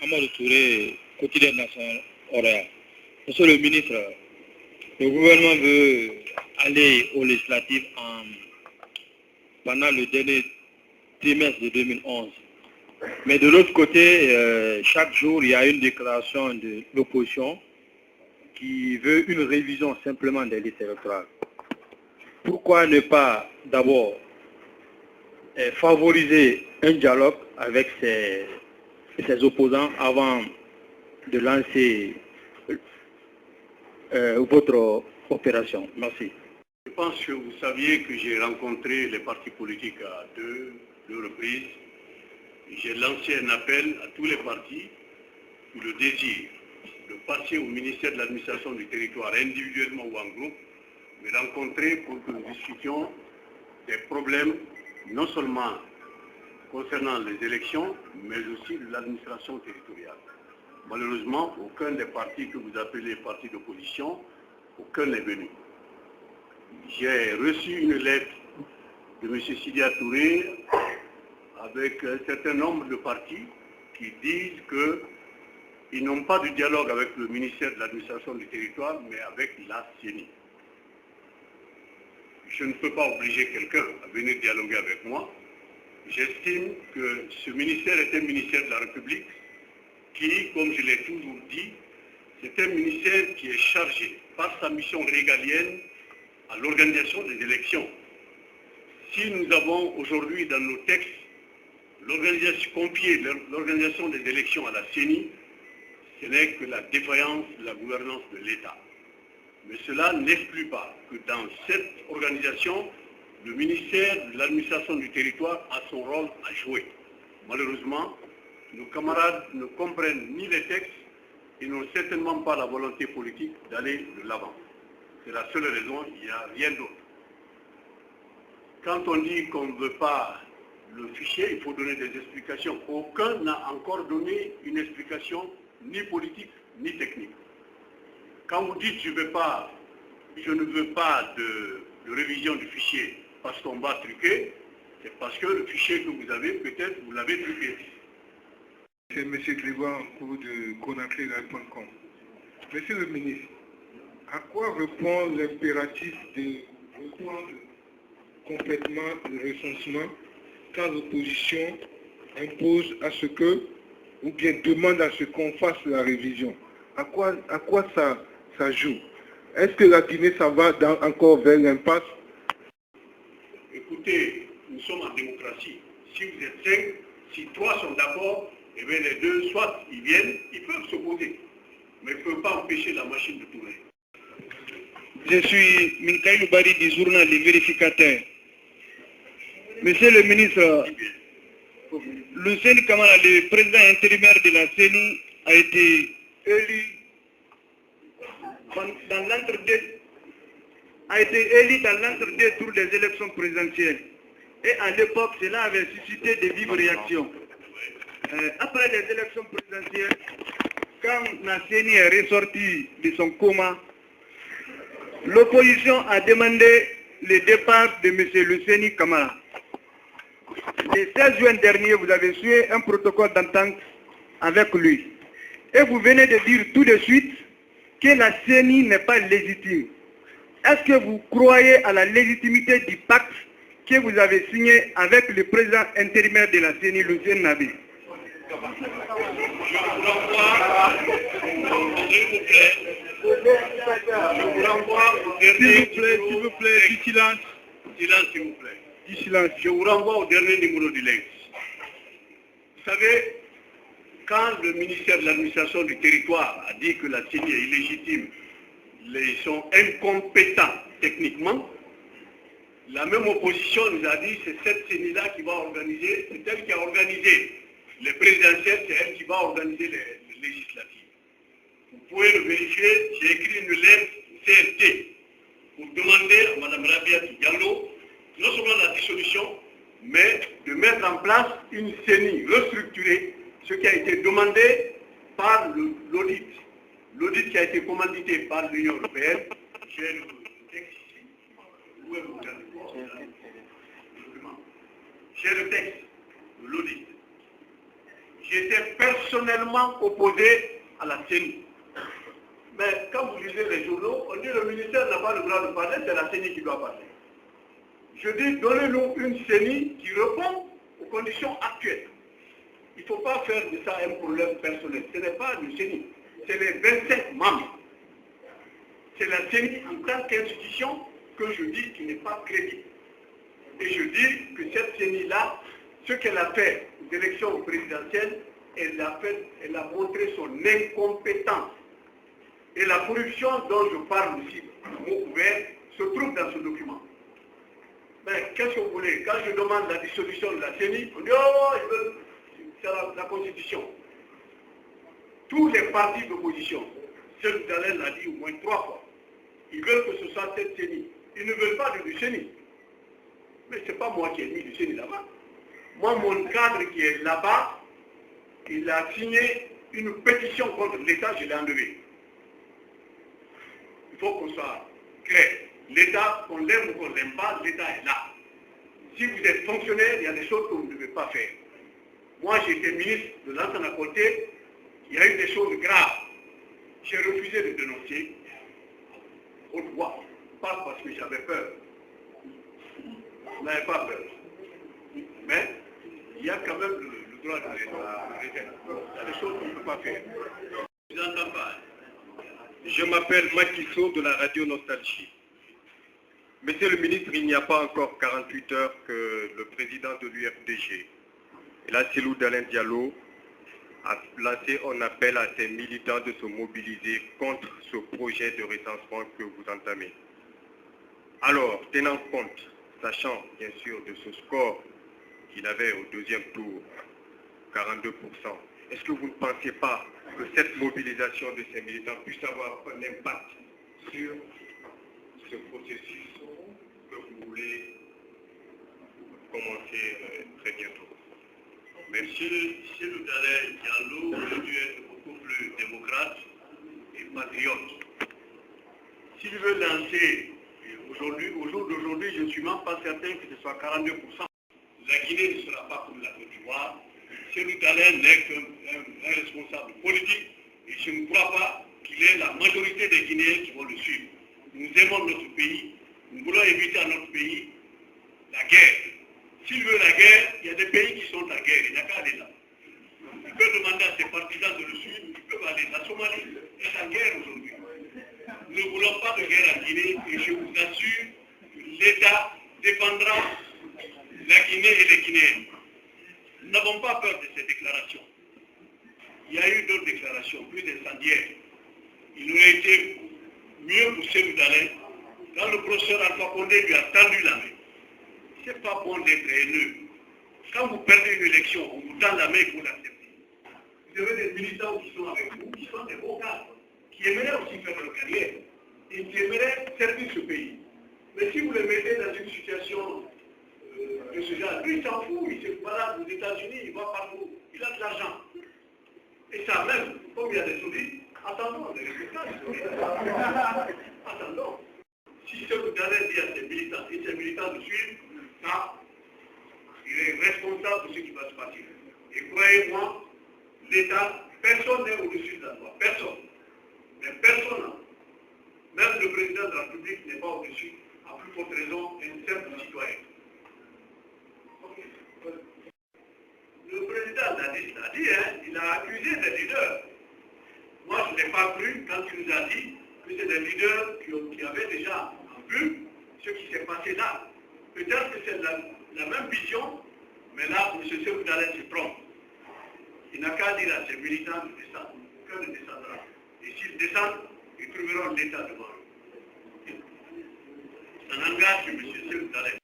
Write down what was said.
Amadou Touré, quotidien national Oraya. Monsieur le ministre, le gouvernement veut aller aux législatives pendant le dernier trimestre de 2011. Mais de l'autre côté, chaque jour, il y a une déclaration de l'opposition qui veut une révision simplement des listes électorales. Pourquoi ne pas d'abord favoriser un dialogue avec ses opposants avant de lancer votre opération? Merci. Je pense que vous saviez que j'ai rencontré les partis politiques à deux reprises. J'ai lancé un appel à tous les partis pour le désir de passer au ministère de l'administration du territoire individuellement ou en groupe, me rencontrer pour que nous discutions des problèmes non seulement concernant les élections, mais aussi de l'administration territoriale. Malheureusement, aucun des partis que vous appelez partis d'opposition, aucun n'est venu. J'ai reçu une lettre de M. Sidia Touré avec un certain nombre de partis qui disent qu'ils n'ont pas de dialogue avec le ministère de l'administration du territoire, mais avec la CENI. Je ne peux pas obliger quelqu'un à venir dialoguer avec moi. J'estime que ce ministère est un ministère de la République qui, comme je l'ai toujours dit, c'est un ministère qui est chargé par sa mission régalienne à l'organisation des élections. Si nous avons aujourd'hui dans nos textes confié l'organisation des élections à la CENI, ce n'est que la défaillance de la gouvernance de l'État. Mais cela n'exclut pas que dans cette organisation, le ministère de l'administration du territoire a son rôle à jouer. Malheureusement, nos camarades ne comprennent ni les textes et n'ont certainement pas la volonté politique d'aller de l'avant. C'est la seule raison, il n'y a rien d'autre. Quand on dit qu'on ne veut pas le fichier, il faut donner des explications. Aucun n'a encore donné une explication ni politique ni technique. Quand vous dites je ne veux pas de révision du fichier parce qu'on va truquer, c'est parce que le fichier que vous avez, peut-être vous l'avez truqué. C'est M. Grégoire de Conakry.com. Monsieur le ministre, à quoi répond l'impératif de reprendre complètement le recensement quand l'opposition impose à ce que, ou bien demande à ce qu'on fasse la révision? À quoi ça joue? Est-ce que la Guinée, ça va encore vers l'impasse? Écoutez, nous sommes en démocratie. Si vous êtes 5, si 3 sont d'accord, eh bien les 2, soit ils viennent, ils peuvent s'opposer. Mais ils ne peuvent pas empêcher la machine de tourner. Je suis Minkaï Bari du journal Les Vérificateurs. Monsieur le ministre, le CENI Kamara, le président intérimaire de la CENI, a été élu dans l'entre-deux tours des élections présidentielles. Et à l'époque, cela avait suscité de vives réactions. Après les élections présidentielles, quand la CENI est ressortie de son coma, l'opposition a demandé le départ de M. Luceni Kamara. Le 16 juin dernier, vous avez signé un protocole d'entente avec lui. Et vous venez de dire tout de suite que la CENI n'est pas légitime. Est-ce que vous croyez à la légitimité du pacte que vous avez signé avec le président intérimaire de la CENI, Lucien Nabi? Je vous renvoie au dernier S'il vous plaît, du silence. Silence, s'il vous plaît. Du silence. Je vous renvoie au dernier numéro du LEX. Vous savez, quand le ministère de l'administration du territoire a dit que la CENI est illégitime, ils sont incompétents techniquement, la même opposition nous a dit c'est cette CENI-là qui va organiser, c'est elle qui a organisé les présidentielles, c'est elle qui va organiser les législatives. Vous pouvez le vérifier, j'ai écrit une lettre CRT pour demander à Mme Rabia Diallo non seulement la dissolution, mais de mettre en place une CENI restructurée, ce qui a été demandé par l'audit. L'audit qui a été commandité par l'Union européenne. J'ai le texte ici. Vous pouvez vous regarder. J'ai le texte de l'audit. j'étais personnellement opposé à la CENI. Mais quand vous lisez les journaux, on dit que le ministère n'a pas le droit de parler, c'est la CENI qui doit parler. Je dis, donnez-nous une CENI qui répond aux conditions actuelles. Il ne faut pas faire de ça un problème personnel. Ce n'est pas le CENI, c'est les 25 membres. C'est la CENI en tant qu'institution que je dis qui n'est pas crédible. Et je dis que cette CENI-là, ce qu'elle a fait aux élections présidentielles, elle a montré son incompétence. Et la corruption dont je parle aussi, mot ouvert, se trouve dans ce document. Mais qu'est-ce que vous voulez? Quand je demande la dissolution de la CENI, on dit oh, c'est la Constitution. Tous les partis d'opposition, Cellou Dalein l'a dit au moins 3 fois, ils veulent que ce soit cette CENI. Ils ne veulent pas du CENI. Mais ce n'est pas moi qui ai mis du CENI là-bas. Moi, mon cadre qui est là-bas, il a signé une pétition contre l'État, je l'ai enlevé. Il faut qu'on soit clair. L'État, qu'on l'aime ou qu'on ne l'aime pas, l'État est là. Si vous êtes fonctionnaire, il y a des choses que vous ne devez pas faire. Moi, j'ai été ministre de l'Ancien à côté, il y a eu des choses graves. J'ai refusé de dénoncer haute voix, pas parce que j'avais peur. Je n'avais pas peur. Mais il y a quand même le droit de réserve. Il y a des choses qu'on ne peut pas faire. Je n'entends pas. Je m'appelle Macky Sow de la radio Nostalgie. Monsieur le ministre, il n'y a pas encore 48 heures que le président de l'UFDG, Cellou Dalein Diallo, a lancé un appel à ses militants de se mobiliser contre ce projet de recensement que vous entamez. Alors, tenant compte, sachant bien sûr de ce score qu'il avait au deuxième tour, 42%, est-ce que vous ne pensez pas que cette mobilisation de ces militants puisse avoir un impact sur ce processus que vous voulez commencer très bientôt? Monsieur Cellou Dalein Diallo aurait dû être beaucoup plus démocrate et patriote. S'il veut lancer aujourd'hui, au jour d'aujourd'hui, je ne suis même pas certain que ce soit 42%. La Guinée ne sera pas comme la Côte d'Ivoire. Cellou Dalein n'est qu'un responsable politique et je ne crois pas qu'il ait la majorité des Guinéens qui vont le suivre. Nous aimons notre pays, nous voulons éviter à notre pays la guerre. S'il veut la guerre, il y a des pays qui sont en guerre, il n'a qu'à aller là. Il peut demander à ses partisans de le suivre, ils peuvent aller. La Somalie est en guerre aujourd'hui. Nous ne voulons pas de guerre en Guinée et je vous assure que l'État défendra la Guinée et les Guinéens. Nous n'avons pas peur de ces déclarations. Il y a eu d'autres déclarations, plus incendiaires. Il aurait été mieux pour Cellou Dalein quand le professeur Alpha Condé lui a tendu la main. Ce n'est pas bon d'être haineux. Quand vous perdez une élection, on vous tend la main et vous l'acceptez. Vous avez des militants qui sont avec vous, qui sont des beaux cadres, qui aimeraient aussi faire leur carrière et qui aimeraient servir ce pays. Mais si vous les mettez dans une situation de ce genre, lui il s'en fout, il se balade aux États-Unis, il va partout, il a de l'argent. Et ça même, comme il y a des souris, attendons les résultats historiques. Attendons. Si ce que vous allez dire à ces militants, et ces militants de suivre, ça, il est responsable de ce qui va se passer. Et croyez-moi, l'État, personne n'est au-dessus de la loi. Personne. Mais personne, même le président de la République n'est pas au-dessus, à plus forte raison, un simple citoyen. Le président l'a dit, hein, il a accusé des leaders. Moi, je n'ai pas cru quand il nous a dit que c'est des leaders qui avaient déjà vu ce qui s'est passé là. Peut-être que c'est la même vision, mais là, M. Cellou Dalein se trompe. Il n'a qu'à dire à ses militants de descendre. Aucun ne descendra. Et s'ils descendent, ils trouveront l'État devant eux. Ça n'engage que M. Cellou Dalein.